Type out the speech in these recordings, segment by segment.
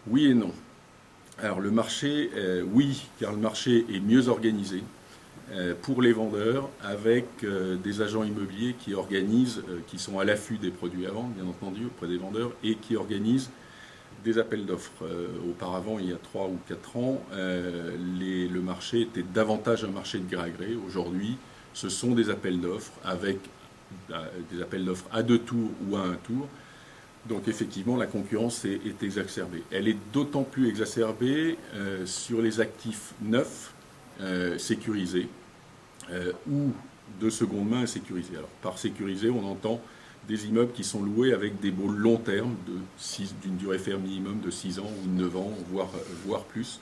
Oui et non. Alors le marché, oui, car le marché est mieux organisé pour les vendeurs avec des agents immobiliers qui organisent, qui sont à l'affût des produits à vendre, bien entendu, auprès des vendeurs, et qui organisent des appels d'offres. Auparavant, il y a 3 ou 4 ans, le marché était davantage un marché de gré à gré. Aujourd'hui, ce sont des appels d'offres avec des appels d'offres à 2 tours ou à un tour. Donc effectivement, la concurrence est exacerbée. Elle est d'autant plus exacerbée sur les actifs neufs, sécurisés, ou de seconde main sécurisés. Alors par sécurisé, on entend des immeubles qui sont loués avec des baux long terme, d'une durée ferme minimum de 6 ans ou 9 ans, voire plus.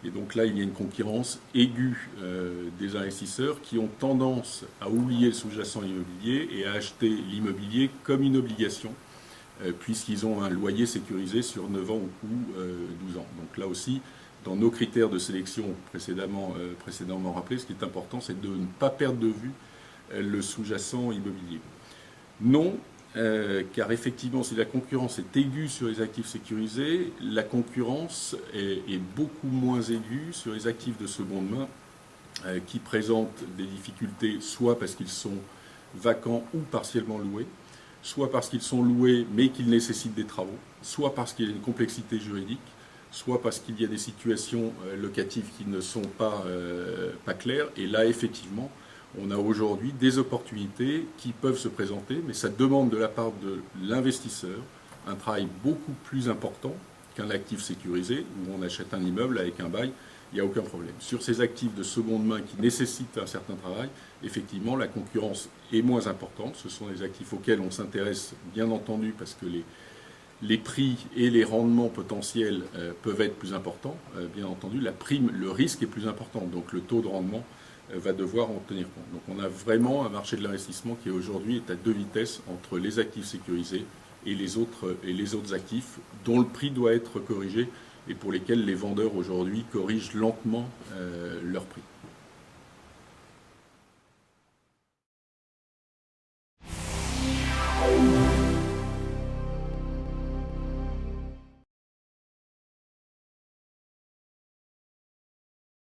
Et donc là, il y a une concurrence aiguë des investisseurs qui ont tendance à oublier le sous-jacent immobilier et à acheter l'immobilier comme une obligation puisqu'ils ont un loyer sécurisé sur 9 ans ou 12 ans. Donc là aussi, dans nos critères de sélection précédemment rappelés, ce qui est important, c'est de ne pas perdre de vue le sous-jacent immobilier. Non, car effectivement, si la concurrence est aiguë sur les actifs sécurisés, la concurrence est beaucoup moins aiguë sur les actifs de seconde main qui présentent des difficultés, soit parce qu'ils sont vacants ou partiellement loués, soit parce qu'ils sont loués mais qu'ils nécessitent des travaux, soit parce qu'il y a une complexité juridique, soit parce qu'il y a des situations locatives qui ne sont pas claires. Et là, effectivement, on a aujourd'hui des opportunités qui peuvent se présenter, mais ça demande de la part de l'investisseur un travail beaucoup plus important qu'un actif sécurisé, où on achète un immeuble avec un bail, il n'y a aucun problème. Sur ces actifs de seconde main qui nécessitent un certain travail, effectivement, la concurrence est moins importante. Ce sont des actifs auxquels on s'intéresse, bien entendu, parce que les prix et les rendements potentiels peuvent être plus importants. Bien entendu, la prime, le risque est plus important, donc le taux de rendement va devoir en tenir compte. Donc on a vraiment un marché de l'investissement qui aujourd'hui est à 2 vitesses entre les actifs sécurisés et les autres actifs dont le prix doit être corrigé et pour lesquels les vendeurs aujourd'hui corrigent lentement leur prix.